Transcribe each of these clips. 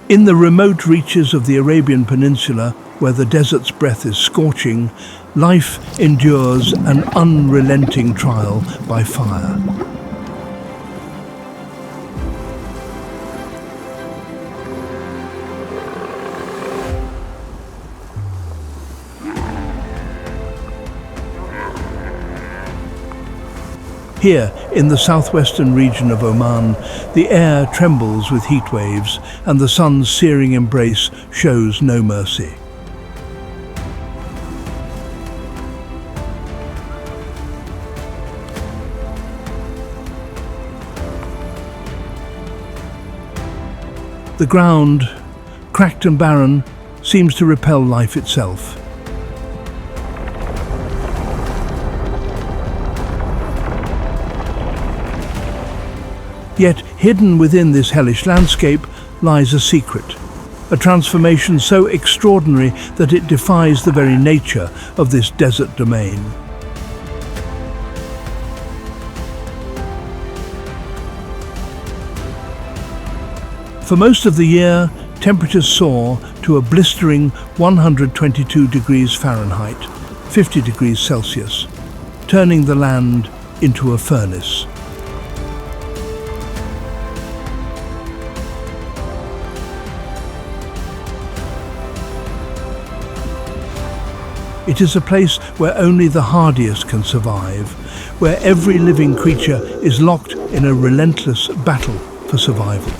In the remote reaches of the Arabian Peninsula, where the desert's breath is scorching, life endures an unrelenting trial by fire. Here, in the southwestern region of Oman, the air trembles with heat waves, and the sun's searing embrace shows no mercy. The ground, cracked and barren, seems to repel life itself. Yet hidden within this hellish landscape lies a secret, a transformation so extraordinary that it defies the very nature of this desert domain. For most of the year, temperatures soar to a blistering 122 degrees Fahrenheit, 50 degrees Celsius, turning the land into a furnace. It is a place where only the hardiest can survive, where every living creature is locked in a relentless battle for survival.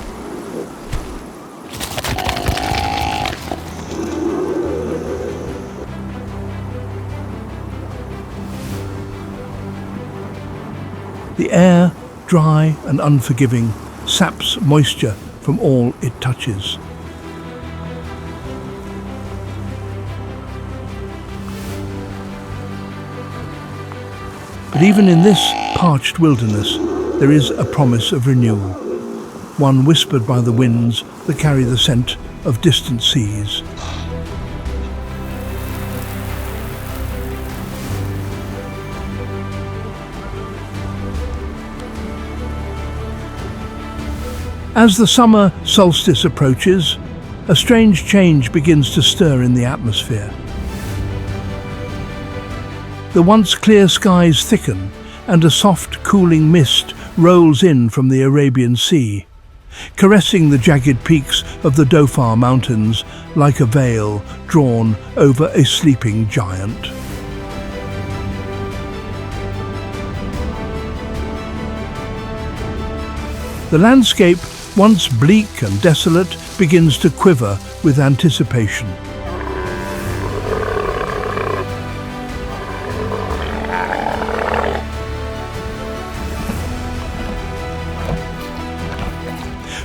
The air, dry and unforgiving, saps moisture from all it touches. But even in this parched wilderness, there is a promise of renewal, one whispered by the winds that carry the scent of distant seas. As the summer solstice approaches, a strange change begins to stir in the atmosphere. The once clear skies thicken, and a soft, cooling mist rolls in from the Arabian Sea, caressing the jagged peaks of the Dhofar mountains like a veil drawn over a sleeping giant. The landscape, once bleak and desolate, begins to quiver with anticipation.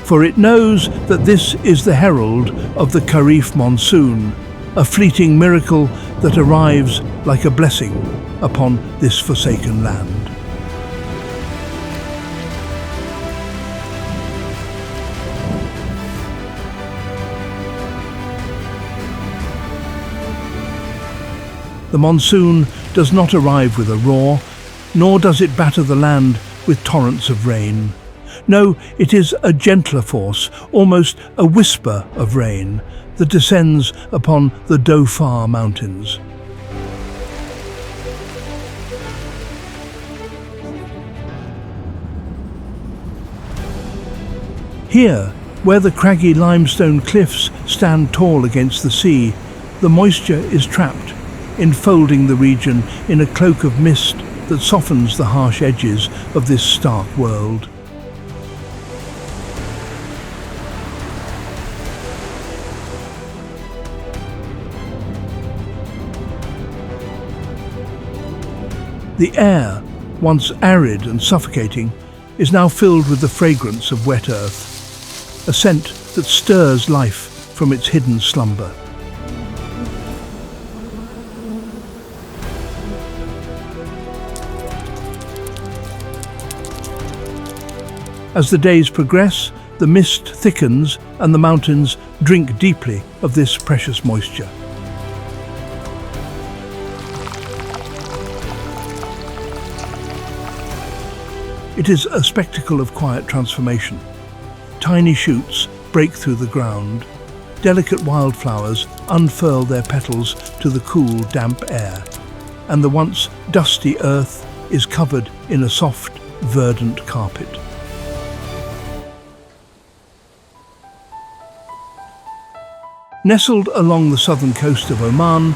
For it knows that this is the herald of the Kharif monsoon, a fleeting miracle that arrives like a blessing upon this forsaken land. The monsoon does not arrive with a roar, nor does it batter the land with torrents of rain. No, it is a gentler force, almost a whisper of rain, that descends upon the Dhofar mountains. Here, where the craggy limestone cliffs stand tall against the sea, the moisture is trapped, enfolding the region in a cloak of mist that softens the harsh edges of this stark world. The air, once arid and suffocating, is now filled with the fragrance of wet earth, a scent that stirs life from its hidden slumber. As the days progress, the mist thickens and the mountains drink deeply of this precious moisture. It is a spectacle of quiet transformation. Tiny shoots, break through the ground. Delicate wildflowers unfurl their petals to the cool, damp air, and the once dusty earth is covered in a soft, verdant carpet. Nestled along the southern coast of Oman,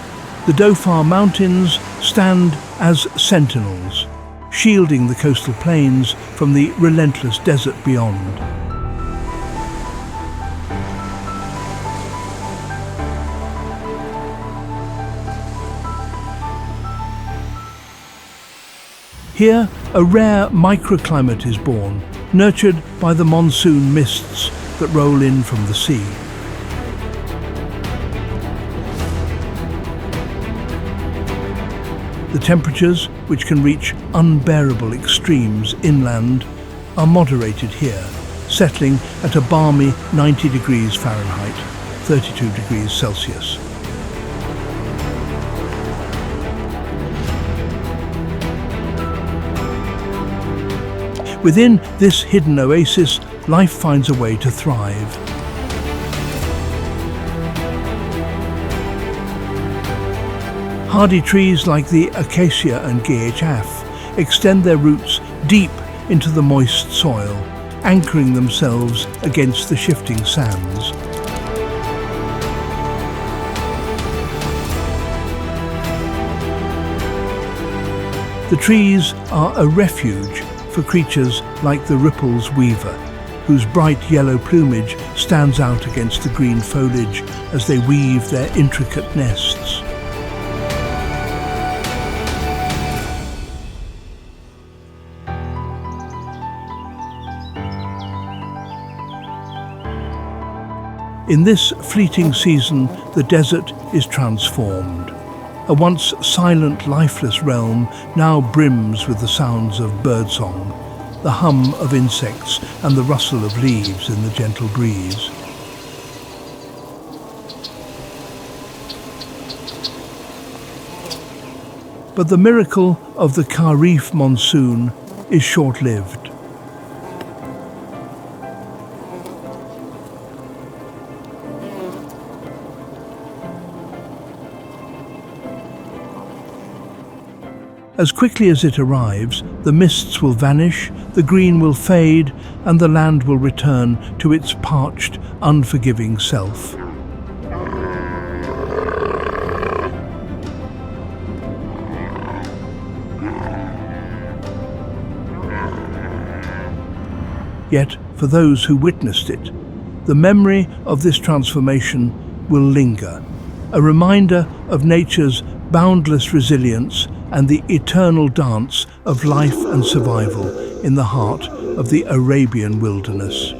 the Dhofar Mountains stand as sentinels, shielding the coastal plains from the relentless desert beyond. Here, a rare microclimate is born, nurtured by the monsoon mists that roll in from the sea. The temperatures, which can reach unbearable extremes inland, are moderated here, settling at a balmy 90 degrees Fahrenheit, 32 degrees Celsius. Within this hidden oasis, life finds a way to thrive. Hardy trees like the acacia and GHF extend their roots deep into the moist soil, anchoring themselves against the shifting sands. The trees are a refuge for creatures like the Rüppell's weaver, whose bright yellow plumage stands out against the green foliage as they weave their intricate nests. In this fleeting season, the desert is transformed. A once silent, lifeless realm now brims with the sounds of birdsong, the hum of insects and the rustle of leaves in the gentle breeze. But the miracle of the carve monsoon is short-lived. As quickly as it arrives, the mists will vanish, the green will fade, and the land will return to its parched, unforgiving self. Yet, for those who witnessed it, the memory of this transformation will linger, a reminder of nature's boundless resilience and the eternal dance of life and survival in the heart of the Arabian wilderness.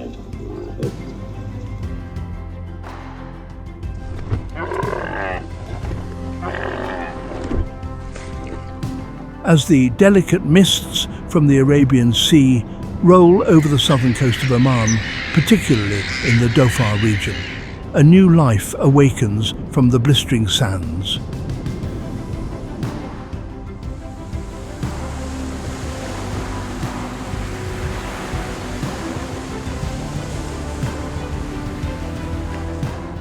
As the delicate mists from the Arabian Sea roll over the southern coast of Oman, particularly in the Dhofar region, a new life awakens from the blistering sands.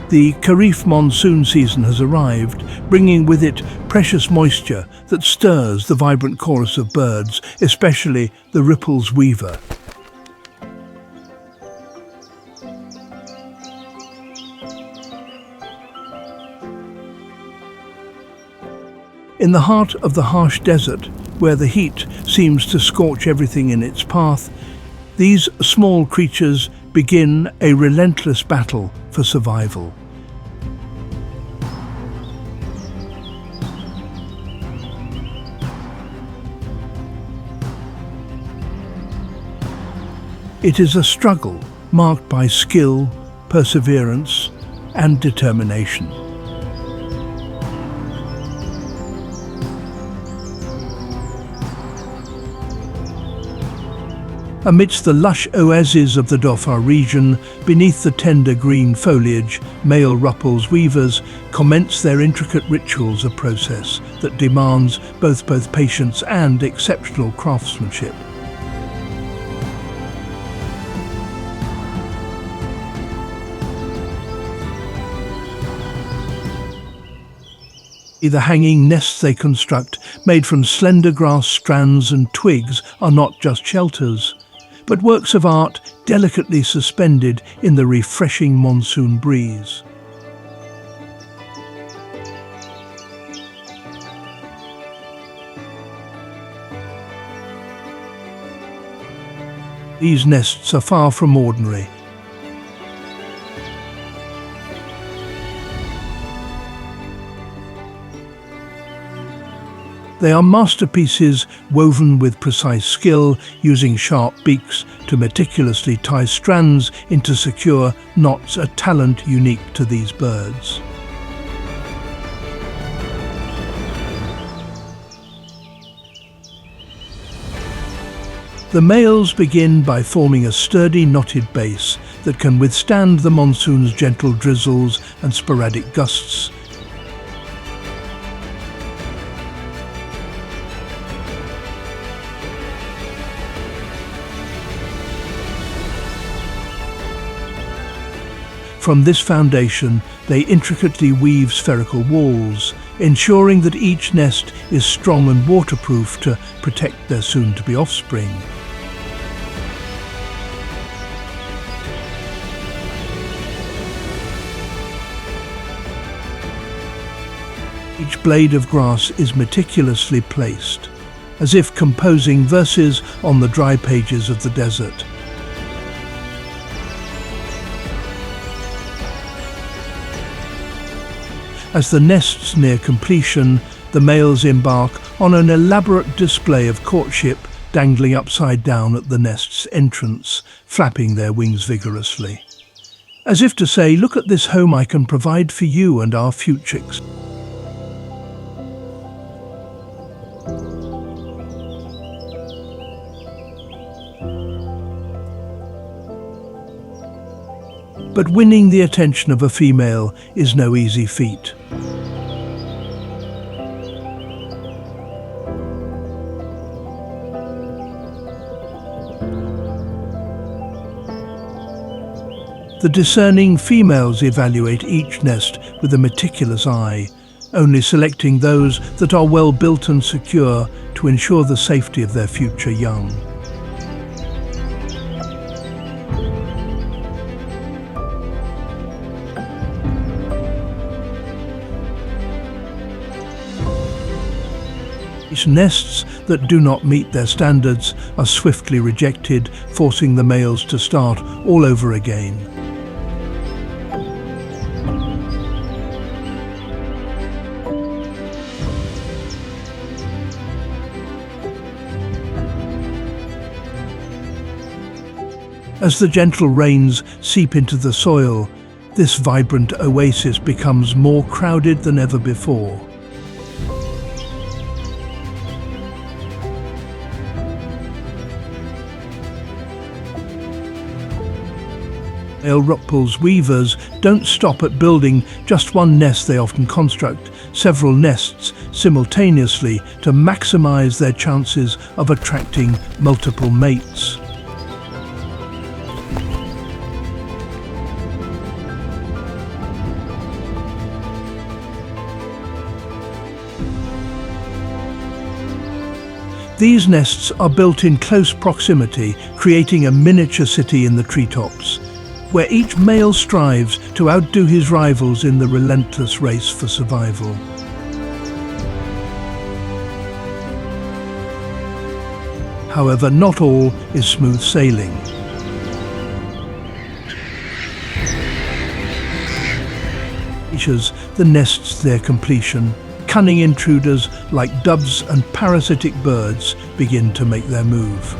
The Kharif monsoon season has arrived, bringing with it precious moisture that stirs the vibrant chorus of birds, especially the Rüppell's weaver. In the heart of the harsh desert, where the heat seems to scorch everything in its path, these small creatures begin a relentless battle for survival. It is a struggle marked by skill, perseverance, and determination. Amidst the lush oases of the Dhofar region, beneath the tender green foliage, male Rüppell's weavers commence their intricate rituals, a process that demands both patience and exceptional craftsmanship. The hanging nests they construct, made from slender grass strands and twigs, are not just shelters, but works of art delicately suspended in the refreshing monsoon breeze. These nests are far from ordinary. They are masterpieces woven with precise skill, using sharp beaks to meticulously tie strands into secure knots, a talent unique to these birds. The males begin by forming a sturdy knotted base that can withstand the monsoon's gentle drizzles and sporadic gusts. From this foundation, they intricately weave spherical walls, ensuring that each nest is strong and waterproof to protect their soon-to-be offspring. Each blade of grass is meticulously placed, as if composing verses on the dry pages of the desert. As the nests near completion, the males embark on an elaborate display of courtship, dangling upside down at the nest's entrance, flapping their wings vigorously. As if to say, "Look at this home I can provide for you and our future." But winning the attention of a female is no easy feat. The discerning females evaluate each nest with a meticulous eye, only selecting those that are well built and secure to ensure the safety of their future young. Nests that do not meet their standards are swiftly rejected, forcing the males to start all over again. As the gentle rains seep into the soil, this vibrant oasis becomes more crowded than ever before. Rüppell's weavers don't stop at building just one nest. They often construct several nests simultaneously to maximize their chances of attracting multiple mates. These nests are built in close proximity, creating a miniature city in the treetops, where each male strives to outdo his rivals in the relentless race for survival. However, not all is smooth sailing. The nests their completion, cunning intruders like doves and parasitic birds begin to make their move.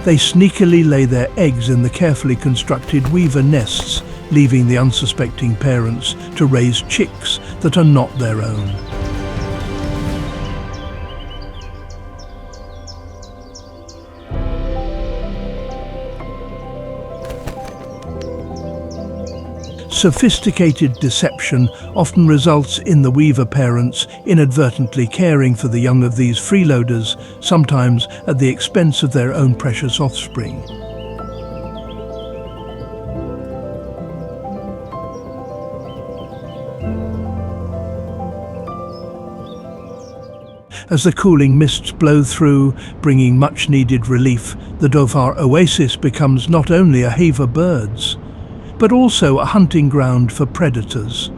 They sneakily lay their eggs in the carefully constructed weaver nests, leaving the unsuspecting parents to raise chicks that are not their own. sophisticated deception often results in the weaver parents inadvertently caring for the young of these freeloaders, sometimes at the expense of their own precious offspring. As the cooling mists blow through, bringing much-needed relief, the Dhofar oasis becomes not only a haven for birds, but also a hunting ground for predators.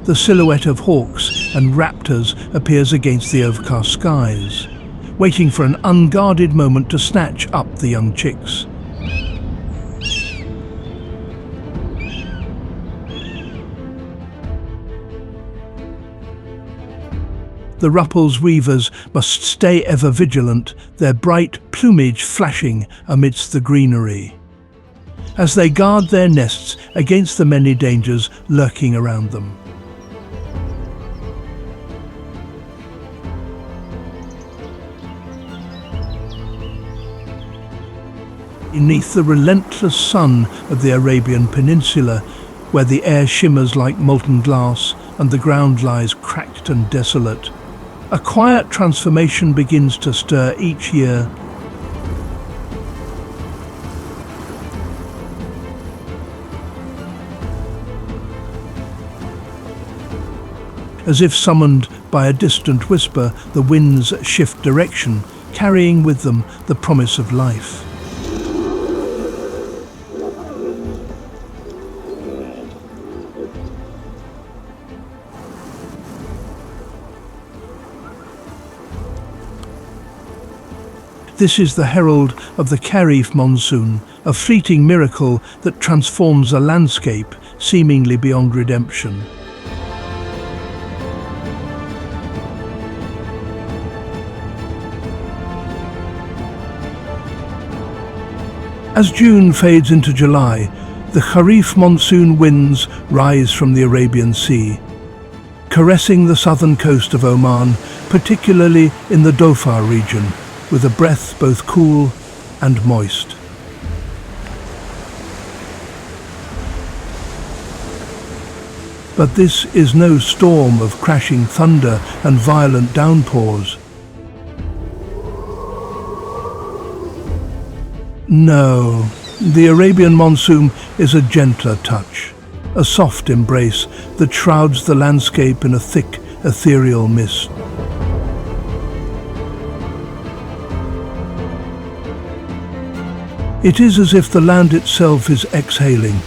The silhouette of hawks and raptors appears against the overcast skies, waiting for an unguarded moment to snatch up the young chicks. The Rüppell's weavers must stay ever vigilant, their bright plumage flashing amidst the greenery, as they guard their nests against the many dangers lurking around them. Beneath the relentless sun of the Arabian Peninsula, where the air shimmers like molten glass and the ground lies cracked and desolate, a quiet transformation begins to stir each year. As if summoned by a distant whisper, the winds shift direction, carrying with them the promise of life. This is the herald of the carve monsoon, a fleeting miracle that transforms a landscape seemingly beyond redemption. As June fades into July, the Kharif monsoon winds rise from the Arabian Sea, caressing the southern coast of Oman, particularly in the Dhofar region, with a breath both cool and moist. But this is no storm of crashing thunder and violent downpours. No, the Arabian monsoon is a gentler touch, a soft embrace that shrouds the landscape in a thick, ethereal mist. It is as if the land itself is exhaling,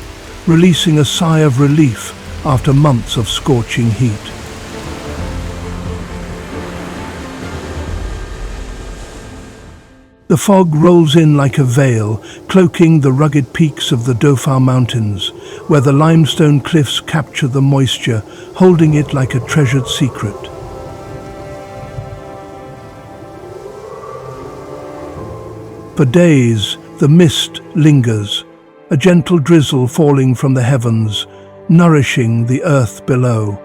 releasing a sigh of relief after months of scorching heat. The fog rolls in like a veil, cloaking the rugged peaks of the Dhofar mountains, where the limestone cliffs capture the moisture, holding it like a treasured secret. For days, the mist lingers, a gentle drizzle falling from the heavens, nourishing the earth below.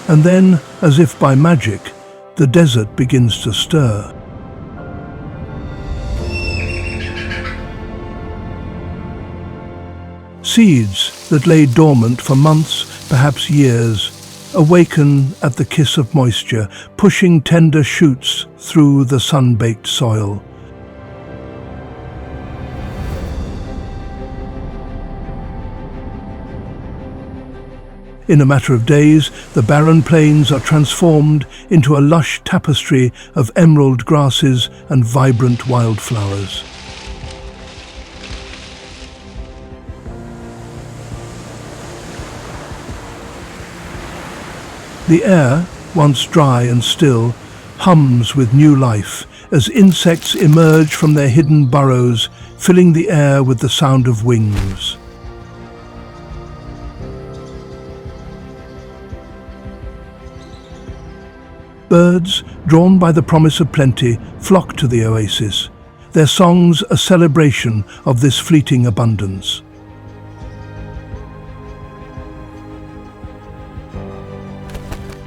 And then, as if by magic, the desert begins to stir. Seeds that lay dormant for months, perhaps years, awaken at the kiss of moisture, pushing tender shoots through the sun-baked soil. In a matter of days, the barren plains are transformed into a lush tapestry of emerald grasses and vibrant wildflowers. The air, once dry and still, hums with new life as insects emerge from their hidden burrows, filling the air with the sound of wings. Birds, drawn by the promise of plenty, flock to the oasis, their songs a celebration of this fleeting abundance.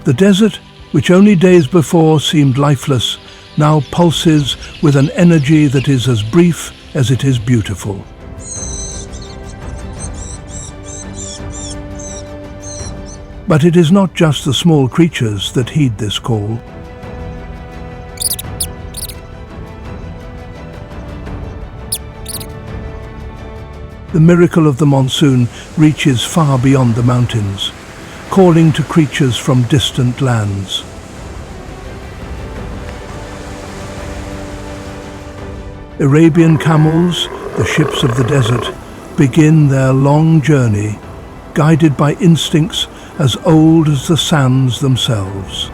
The desert, which only days before seemed lifeless, now pulses with an energy that is as brief as it is beautiful. But it is not just the small creatures that heed this call. The miracle of the monsoon reaches far beyond the mountains, calling to creatures from distant lands. Arabian camels, the ships of the desert, begin their long journey, guided by instincts as old as the sands themselves.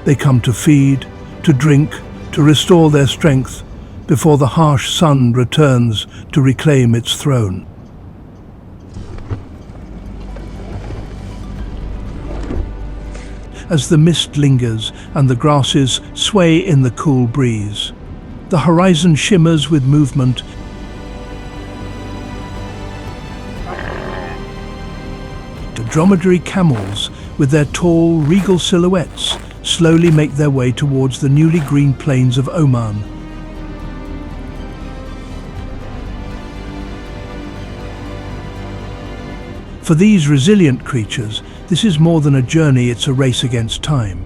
They come to feed, to drink, to restore their strength before the harsh sun returns to reclaim its throne. As the mist lingers and the grasses sway in the cool breeze, the horizon shimmers with movement. The dromedary camels, with their tall, regal silhouettes, slowly make their way towards the newly green plains of Oman. For these resilient creatures, this is more than a journey, it's a race against time.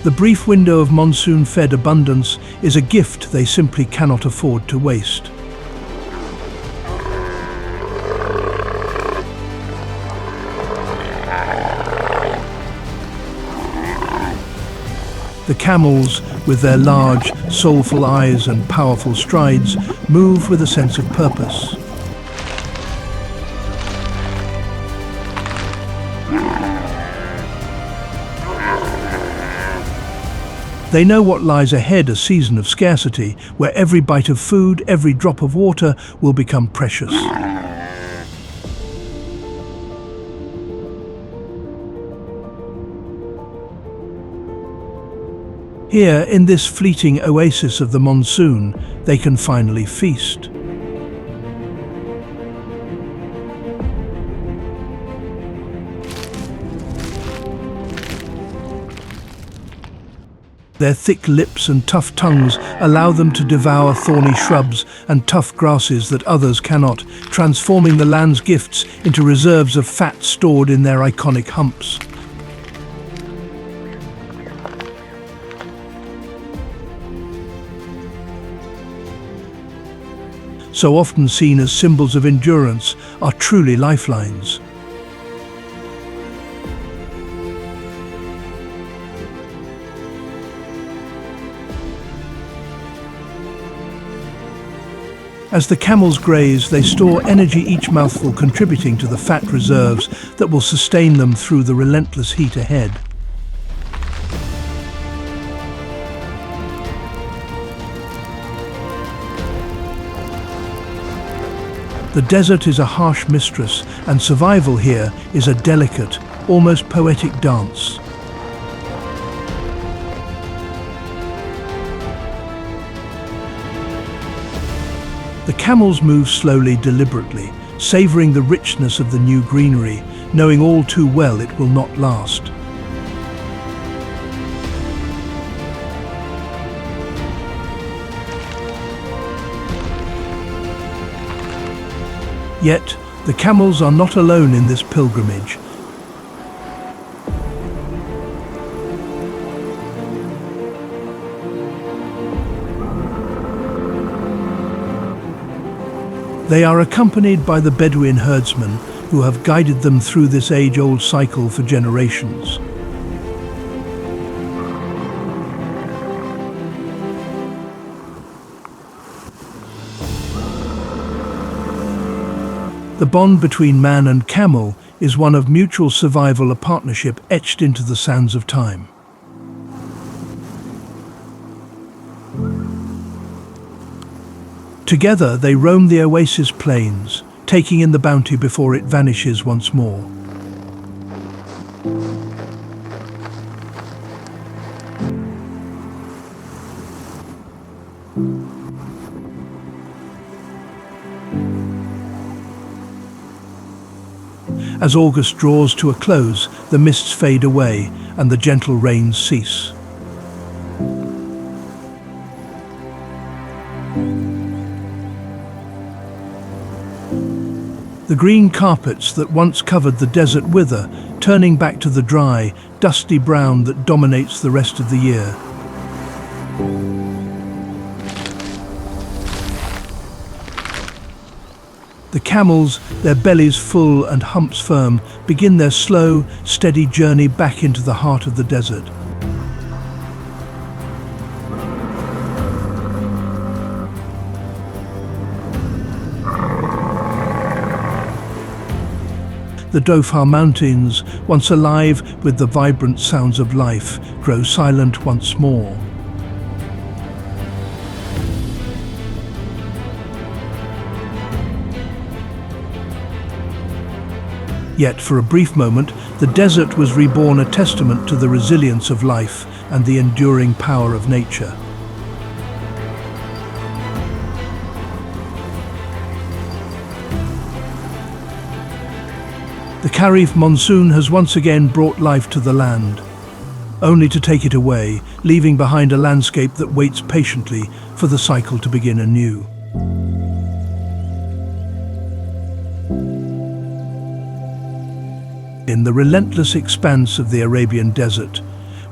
The brief window of monsoon-fed abundance is a gift they simply cannot afford to waste. The camels, with their large, soulful eyes and powerful strides, move with a sense of purpose. They know what lies ahead, a season of scarcity, where every bite of food, every drop of water will become precious. Here, in this fleeting oasis of the monsoon, they can finally feast. Their thick lips and tough tongues allow them to devour thorny shrubs and tough grasses that others cannot, transforming the land's gifts into reserves of fat stored in their iconic humps. So often seen as symbols of endurance, are truly lifelines. As the camels graze, they store energy, each mouthful contributing to the fat reserves that will sustain them through the relentless heat ahead. The desert is a harsh mistress, and survival here is a delicate, almost poetic dance. The camels move slowly, deliberately, savoring the richness of the new greenery, knowing all too well it will not last. Yet, the camels are not alone in this pilgrimage. They are accompanied by the Bedouin herdsmen who have guided them through this age-old cycle for generations. The bond between man and camel is one of mutual survival, a partnership etched into the sands of time. Together they roam the oasis plains, taking in the bounty before it vanishes once more. As August draws to a close, the mists fade away and the gentle rains cease. The green carpets that once covered the desert wither, turning back to the dry, dusty brown that dominates the rest of the year. The camels, their bellies full and humps firm, begin their slow, steady journey back into the heart of the desert. The Dhofar mountains, once alive with the vibrant sounds of life, grow silent once more. Yet for a brief moment, the desert was reborn, a testament to the resilience of life and the enduring power of nature. The carve monsoon has once again brought life to the land, only to take it away, leaving behind a landscape that waits patiently for the cycle to begin anew. In the relentless expanse of the Arabian desert,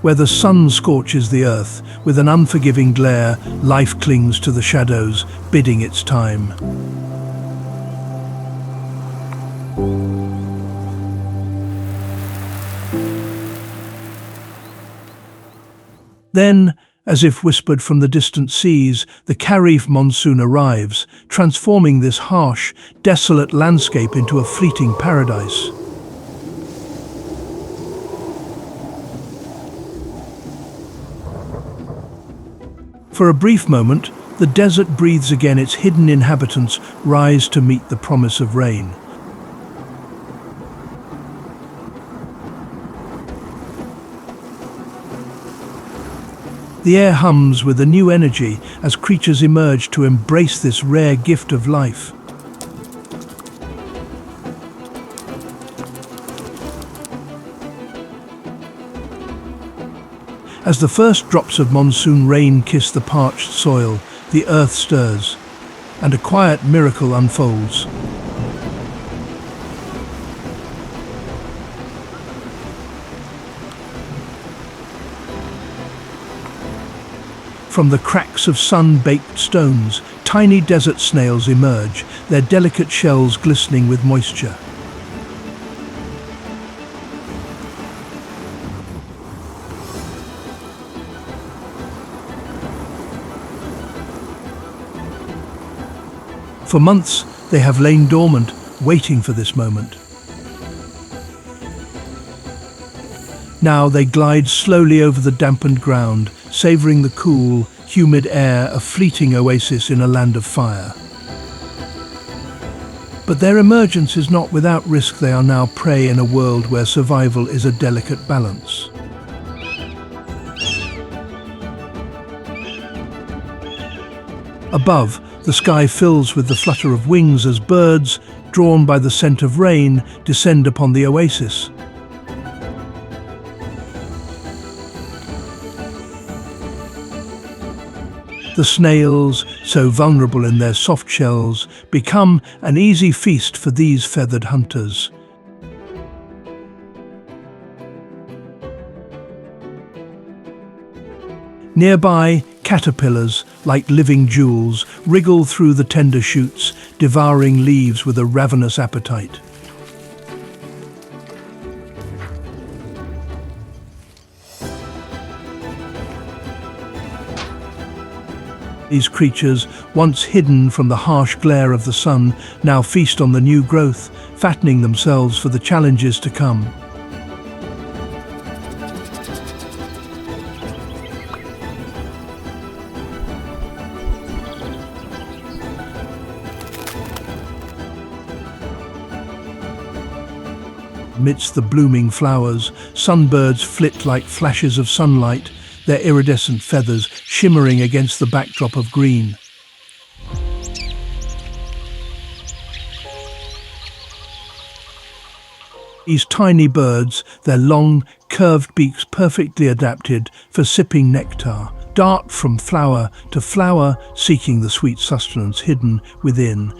where the sun scorches the earth with an unforgiving glare, life clings to the shadows, biding its time. Then, as if whispered from the distant seas, the carve monsoon arrives, transforming this harsh, desolate landscape into a fleeting paradise. For a brief moment, the desert breathes again, its hidden inhabitants rise to meet the promise of rain. The air hums with a new energy as creatures emerge to embrace this rare gift of life. As the first drops of monsoon rain kiss the parched soil, the earth stirs, and a quiet miracle unfolds. From the cracks of sun-baked stones, tiny desert snails emerge, their delicate shells glistening with moisture. For months, they have lain dormant, waiting for this moment. Now they glide slowly over the dampened ground, savouring the cool, humid air, a fleeting oasis in a land of fire. But their emergence is not without risk. They are now prey in a world where survival is a delicate balance. Above, the sky fills with the flutter of wings as birds, drawn by the scent of rain, descend upon the oasis. The snails, so vulnerable in their soft shells, become an easy feast for these feathered hunters. Nearby, caterpillars, like living jewels, wriggle through the tender shoots, devouring leaves with a ravenous appetite. These creatures, once hidden from the harsh glare of the sun, now feast on the new growth, fattening themselves for the challenges to come. Amidst the blooming flowers, sunbirds flit like flashes of sunlight, their iridescent feathers shimmering against the backdrop of green. These tiny birds, their long, curved beaks perfectly adapted for sipping nectar, dart from flower to flower, seeking the sweet sustenance hidden within.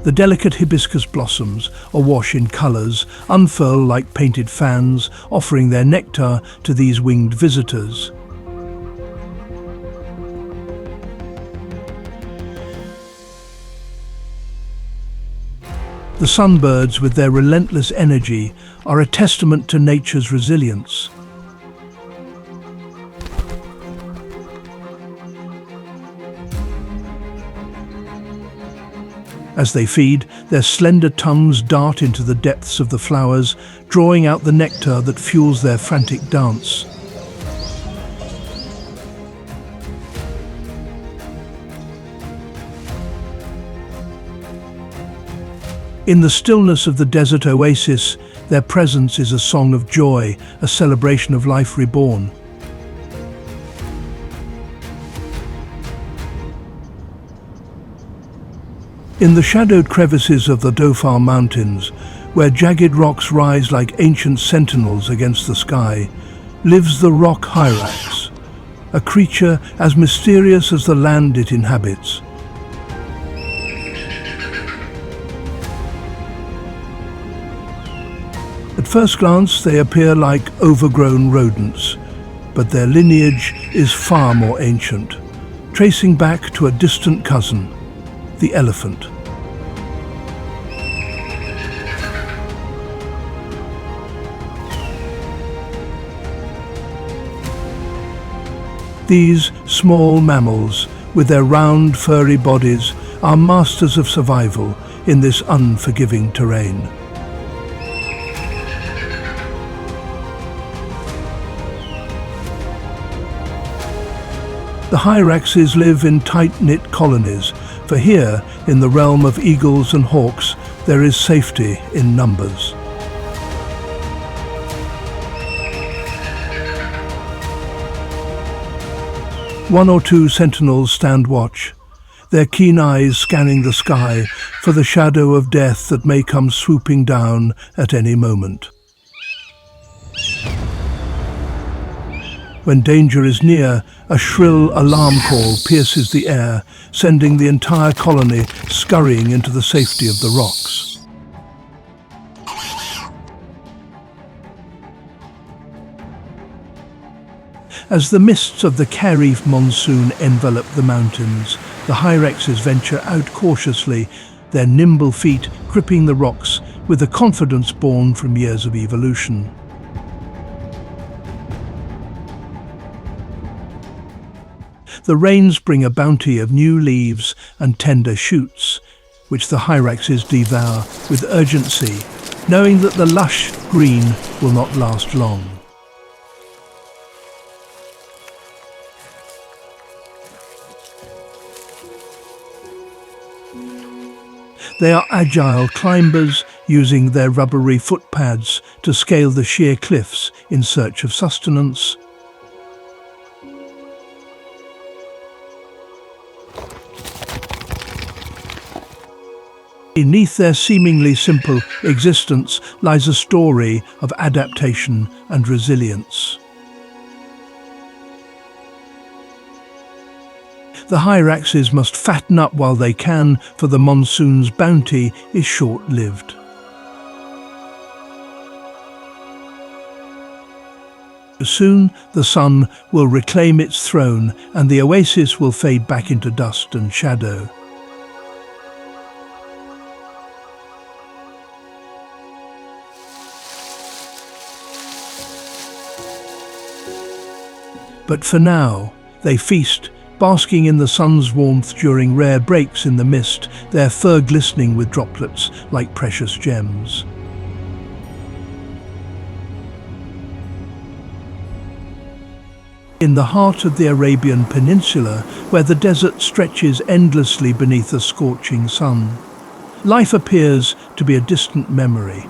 The delicate hibiscus blossoms, awash in colours, unfurl like painted fans, offering their nectar to these winged visitors. The sunbirds, with their relentless energy, are a testament to nature's resilience. As they feed, their slender tongues dart into the depths of the flowers, drawing out the nectar that fuels their frantic dance. In the stillness of the desert oasis, their presence is a song of joy, a celebration of life reborn. In the shadowed crevices of the Dhofar mountains, where jagged rocks rise like ancient sentinels against the sky, lives the rock Hyrax, a creature as mysterious as the land it inhabits. At first glance, they appear like overgrown rodents, but their lineage is far more ancient, tracing back to a distant cousin, the elephant. These small mammals, with their round, furry bodies, are masters of survival in this unforgiving terrain. The Hyraxes live in tight-knit colonies, for here, in the realm of eagles and hawks, there is safety in numbers. One or two sentinels stand watch, their keen eyes scanning the sky for the shadow of death that may come swooping down at any moment. When danger is near, a shrill alarm call pierces the air, sending the entire colony scurrying into the safety of the rocks. As the mists of the Carve monsoon envelop the mountains, the Hyraxes venture out cautiously, their nimble feet gripping the rocks with a confidence born from years of evolution. The rains bring a bounty of new leaves and tender shoots, which the Hyraxes devour with urgency, knowing that the lush green will not last long. They are agile climbers, using their rubbery footpads to scale the sheer cliffs in search of sustenance. Beneath their seemingly simple existence lies a story of adaptation and resilience. The Hyraxes must fatten up while they can, for the monsoon's bounty is short-lived. Soon the sun will reclaim its throne and the oasis will fade back into dust and shadow. But for now, they feast, basking in the sun's warmth during rare breaks in the mist, their fur glistening with droplets like precious gems. In the heart of the Arabian Peninsula, where the desert stretches endlessly beneath a scorching sun, life appears to be a distant memory.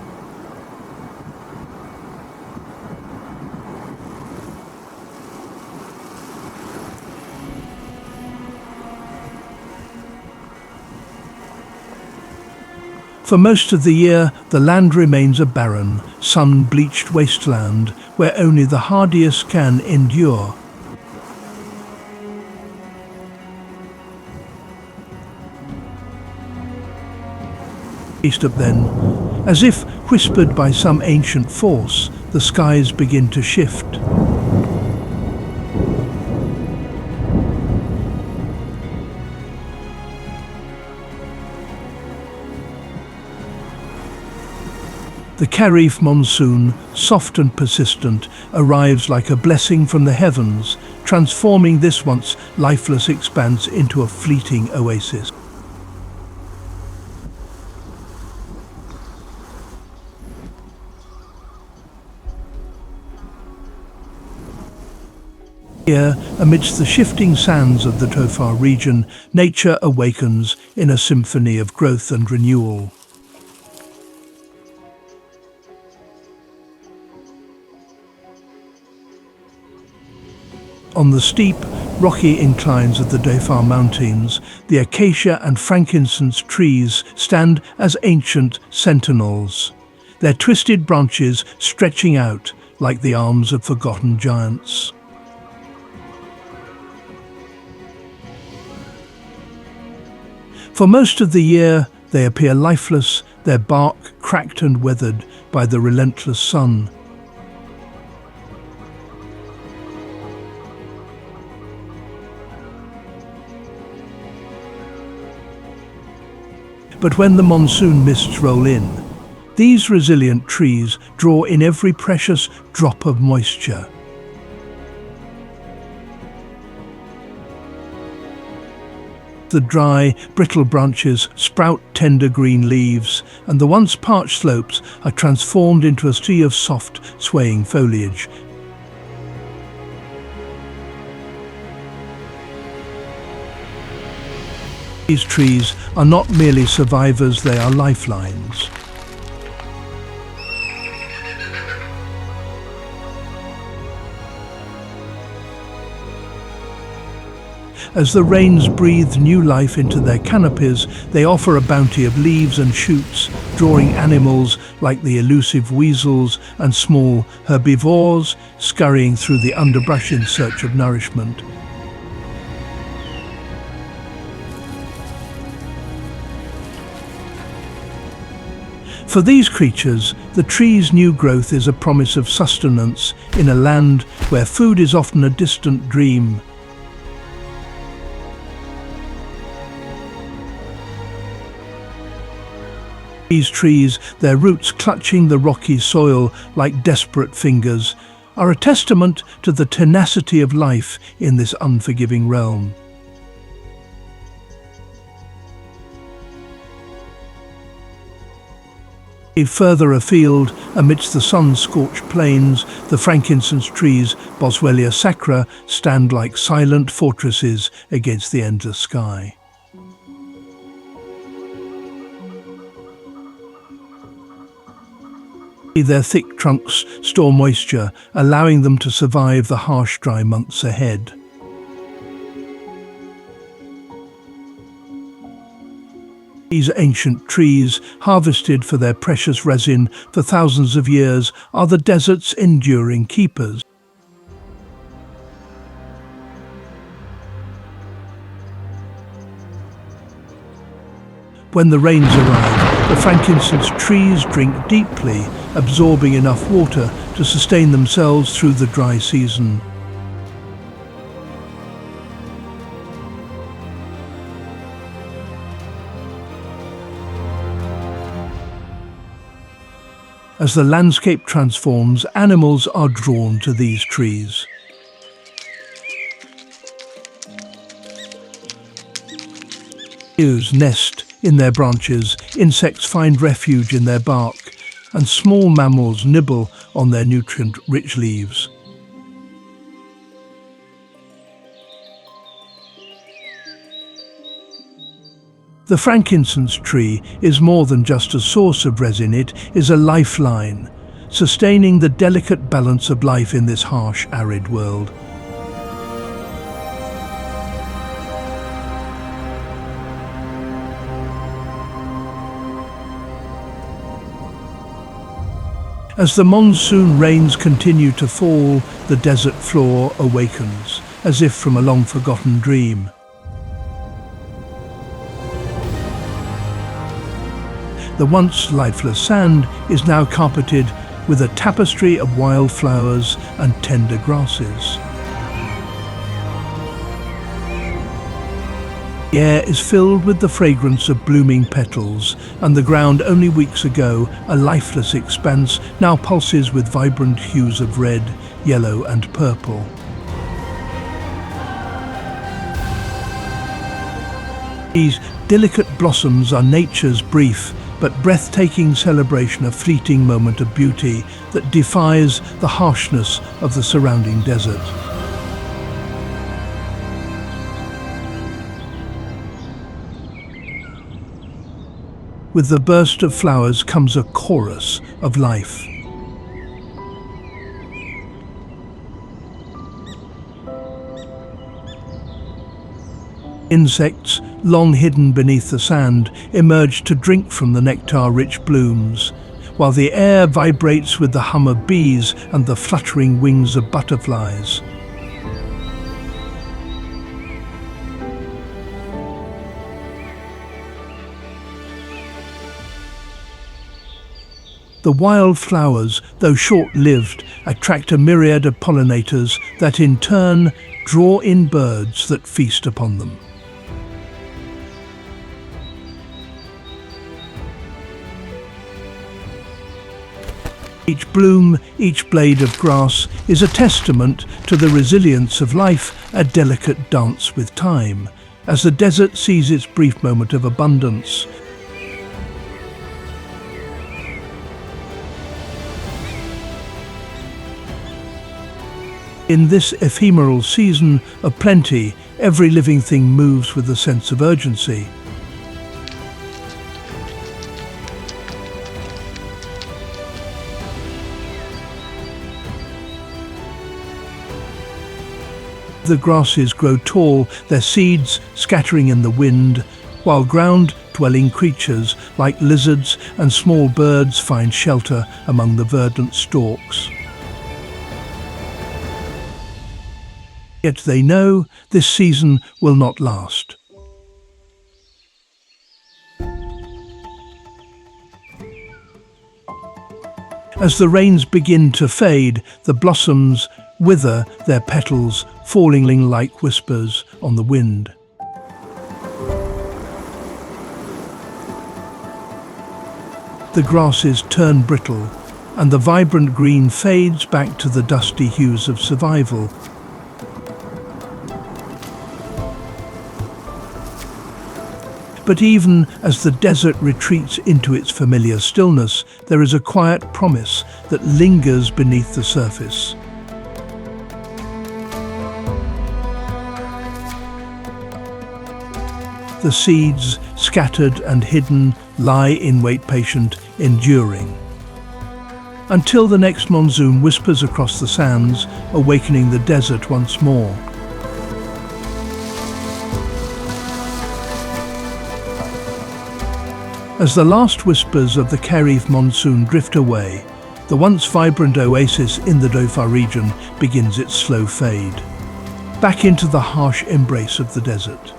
For most of the year, the land remains a barren, sun-bleached wasteland where only the hardiest can endure. East up then, as if whispered by some ancient force, the skies begin to shift. The Carve monsoon, soft and persistent, arrives like a blessing from the heavens, transforming this once lifeless expanse into a fleeting oasis. Here, amidst the shifting sands of the Dhofar region, nature awakens in a symphony of growth and renewal. On the steep, rocky inclines of the Dhofar mountains, the acacia and frankincense trees stand as ancient sentinels, their twisted branches stretching out like the arms of forgotten giants. For most of the year, they appear lifeless, their bark cracked and weathered by the relentless sun. But when the monsoon mists roll in, these resilient trees draw in every precious drop of moisture. The dry, brittle branches sprout tender green leaves, and the once parched slopes are transformed into a sea of soft, swaying foliage. These trees are not merely survivors, they are lifelines. As the rains breathe new life into their canopies, they offer a bounty of leaves and shoots, drawing animals like the elusive weasels and small herbivores scurrying through the underbrush in search of nourishment. For these creatures, the tree's new growth is a promise of sustenance in a land where food is often a distant dream. These trees, their roots clutching the rocky soil like desperate fingers, are a testament to the tenacity of life in this unforgiving realm. Further afield, amidst the sun-scorched plains, the frankincense trees, Boswellia sacra, stand like silent fortresses against the endless sky. Their thick trunks store moisture, allowing them to survive the harsh, dry months ahead. These ancient trees, harvested for their precious resin for thousands of years, are the desert's enduring keepers. When the rains arrive, the frankincense trees drink deeply, absorbing enough water to sustain themselves through the dry season. As the landscape transforms, animals are drawn to these trees. Ewes nest in their branches, insects find refuge in their bark, and small mammals nibble on their nutrient-rich leaves. The frankincense tree is more than just a source of resin, it is a lifeline, sustaining the delicate balance of life in this harsh, arid world. As the monsoon rains continue to fall, the desert floor awakens, as if from a long-forgotten dream. The once lifeless sand is now carpeted with a tapestry of wildflowers and tender grasses. The air is filled with the fragrance of blooming petals, and the ground only weeks ago, a lifeless expanse, now pulses with vibrant hues of red, yellow and purple. These delicate blossoms are nature's brief but breathtaking celebration, a fleeting moment of beauty that defies the harshness of the surrounding desert. With the burst of flowers comes a chorus of life. Insects, long hidden beneath the sand, emerge to drink from the nectar-rich blooms, while the air vibrates with the hum of bees and the fluttering wings of butterflies. The wild flowers, though short-lived, attract a myriad of pollinators that in turn draw in birds that feast upon them. Each bloom, each blade of grass is a testament to the resilience of life, a delicate dance with time, as the desert sees its brief moment of abundance. In this ephemeral season of plenty, every living thing moves with a sense of urgency. The grasses grow tall, their seeds scattering in the wind, while ground-dwelling creatures like lizards and small birds find shelter among the verdant stalks. Yet they know this season will not last. As the rains begin to fade, the blossoms wither, their petals falling like whispers on the wind. The grasses turn brittle, and the vibrant green fades back to the dusty hues of survival. But even as the desert retreats into its familiar stillness, there is a quiet promise that lingers beneath the surface. The seeds, scattered and hidden, lie in wait, patient, enduring. Until the next monsoon whispers across the sands, awakening the desert once more. As the last whispers of the Carve monsoon drift away, the once vibrant oasis in the Dhofar region begins its slow fade, back into the harsh embrace of the desert.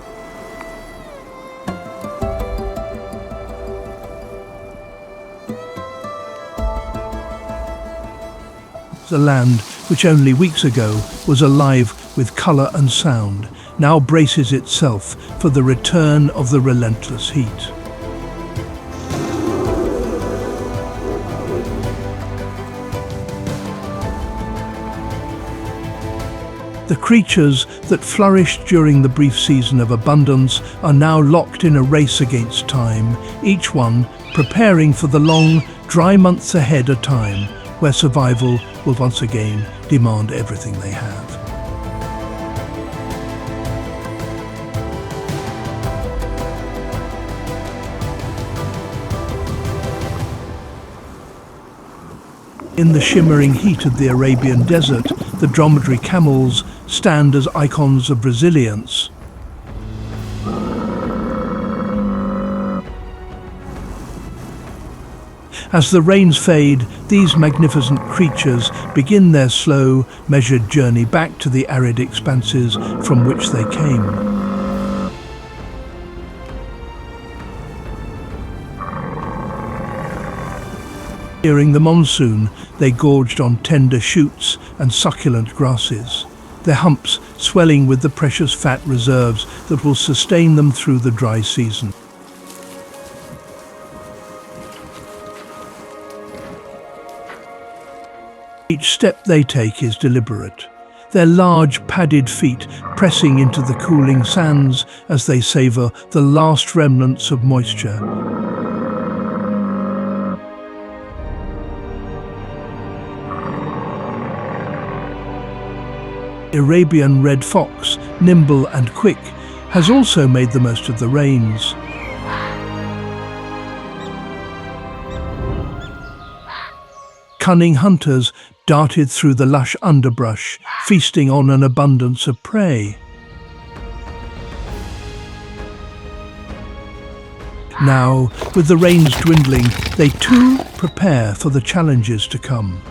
The land, which only weeks ago was alive with colour and sound, now braces itself for the return of the relentless heat. The creatures that flourished during the brief season of abundance are now locked in a race against time, each one preparing for the long, dry months ahead, a time where survival will once again demand everything they have. In the shimmering heat of the Arabian desert, the dromedary camels stand as icons of resilience. As the rains fade, these magnificent creatures begin their slow, measured journey back to the arid expanses from which they came. During the monsoon, they gorged on tender shoots and succulent grasses, their humps swelling with the precious fat reserves that will sustain them through the dry season. Each step they take is deliberate, their large padded feet pressing into the cooling sands as they savor the last remnants of moisture. Arabian red fox, nimble and quick, has also made the most of the rains. Cunning hunters darted through the lush underbrush, feasting on an abundance of prey. Now, with the rains dwindling, they too prepare for the challenges to come.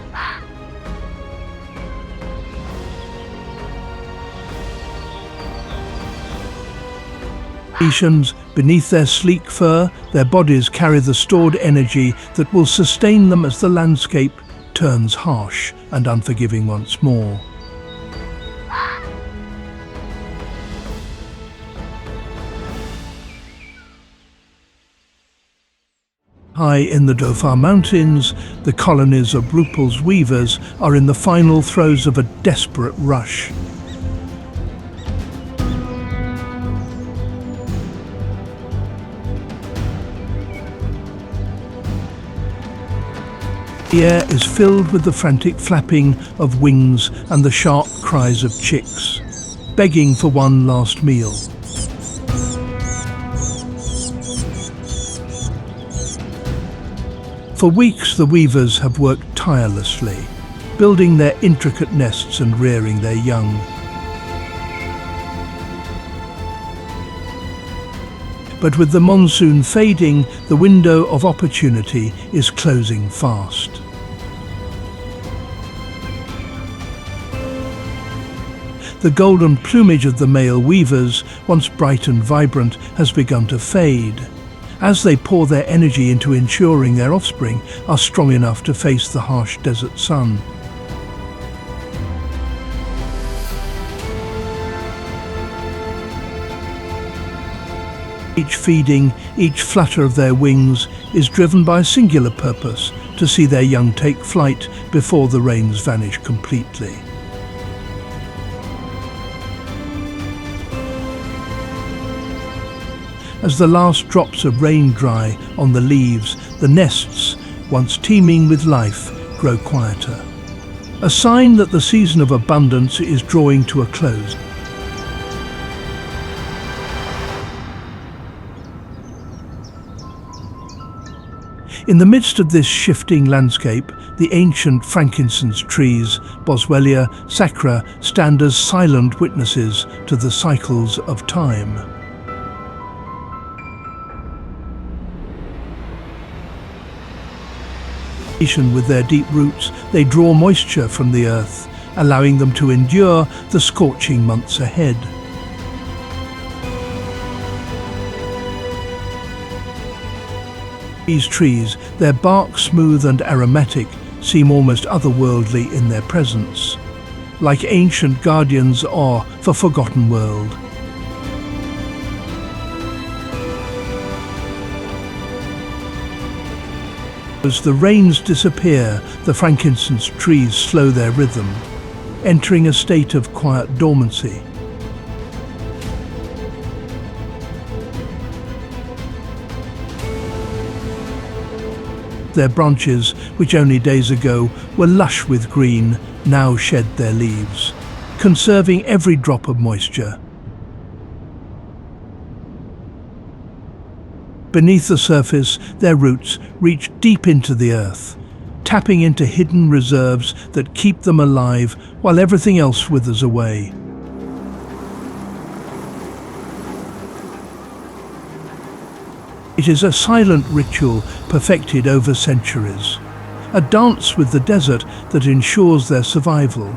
Beneath their sleek fur, their bodies carry the stored energy that will sustain them as the landscape turns harsh and unforgiving once more. High in the Dhofar mountains, the colonies of Rüppell's weavers are in the final throes of a desperate rush. The air is filled with the frantic flapping of wings and the sharp cries of chicks, begging for one last meal. For weeks the weavers have worked tirelessly, building their intricate nests and rearing their young. But with the monsoon fading, the window of opportunity is closing fast. The golden plumage of the male weavers, once bright and vibrant, has begun to fade, as they pour their energy into ensuring their offspring are strong enough to face the harsh desert sun. Each feeding, each flutter of their wings is driven by a singular purpose: to see their young take flight before the rains vanish completely. As the last drops of rain dry on the leaves, the nests, once teeming with life, grow quieter. A sign that the season of abundance is drawing to a close. In the midst of this shifting landscape, the ancient frankincense trees, Boswellia sacra, stand as silent witnesses to the cycles of time. With their deep roots, they draw moisture from the earth, allowing them to endure the scorching months ahead. These trees, their bark smooth and aromatic, seem almost otherworldly in their presence, like ancient guardians of the forgotten world. As the rains disappear, the frankincense trees slow their rhythm, entering a state of quiet dormancy. Their branches, which only days ago were lush with green, now shed their leaves, conserving every drop of moisture. Beneath the surface, their roots reach deep into the earth, tapping into hidden reserves that keep them alive while everything else withers away. It is a silent ritual perfected over centuries, a dance with the desert that ensures their survival.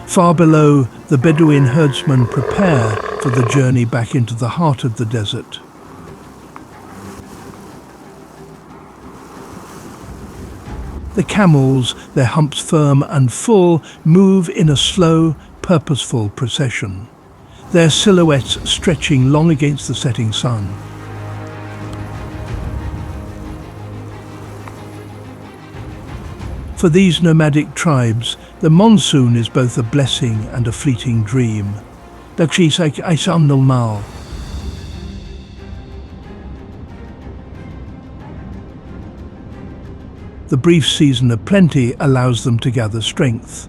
Far below, the Bedouin herdsmen prepare for the journey back into the heart of the desert. The camels, their humps firm and full, move in a slow, purposeful procession, their silhouettes stretching long against the setting sun. For these nomadic tribes, the monsoon is both a blessing and a fleeting dream. The brief season of plenty allows them to gather strength,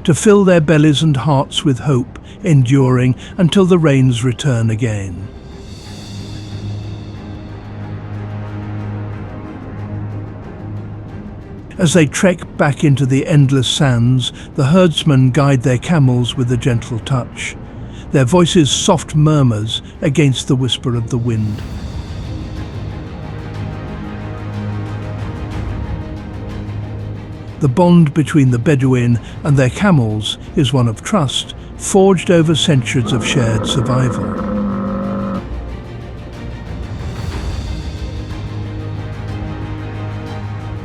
to fill their bellies and hearts with hope, enduring until the rains return again. As they trek back into the endless sands, the herdsmen guide their camels with a gentle touch, their voices soft murmurs against the whisper of the wind. The bond between the Bedouin and their camels is one of trust, forged over centuries of shared survival.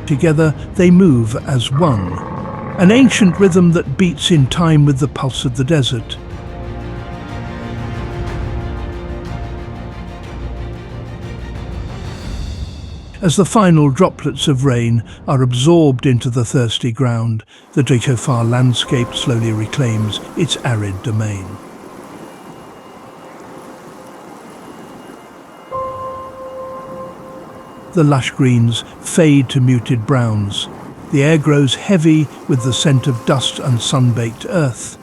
Together they move as one, an ancient rhythm that beats in time with the pulse of the desert. As the final droplets of rain are absorbed into the thirsty ground, the Dhofar landscape slowly reclaims its arid domain. The lush greens fade to muted browns. The air grows heavy with the scent of dust and sun-baked earth.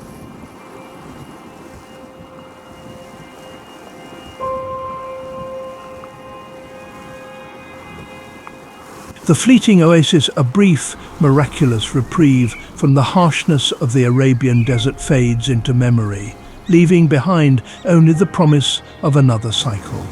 The fleeting oasis, a brief, miraculous reprieve from the harshness of the Arabian desert, fades into memory, leaving behind only the promise of another cycle.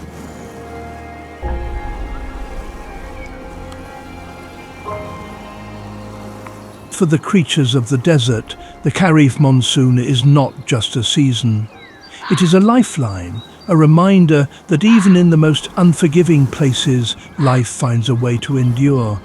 For the creatures of the desert, the Kharif monsoon is not just a season. It is a lifeline, a reminder that even in the most unforgiving places, life finds a way to endure.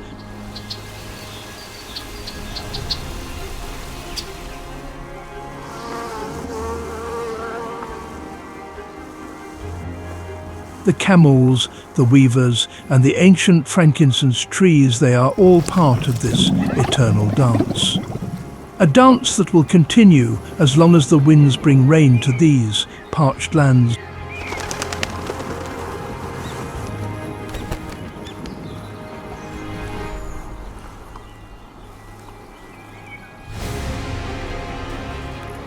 The camels, the weavers, and the ancient frankincense trees, they are all part of this eternal dance. A dance that will continue as long as the winds bring rain to these parched lands.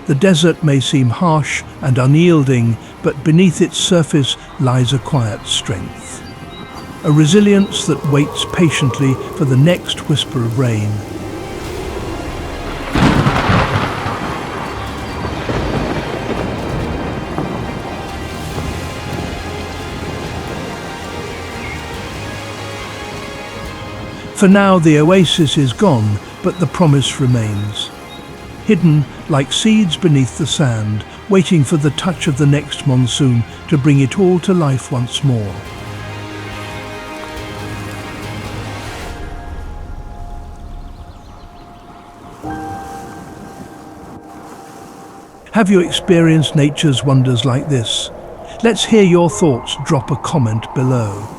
The desert may seem harsh and unyielding, but beneath its surface lies a quiet strength, a resilience that waits patiently for the next whisper of rain. For now, the oasis is gone, but the promise remains. Hidden like seeds beneath the sand, waiting for the touch of the next monsoon to bring it all to life once more. Have you experienced nature's wonders like this? Let's hear your thoughts. Drop a comment below.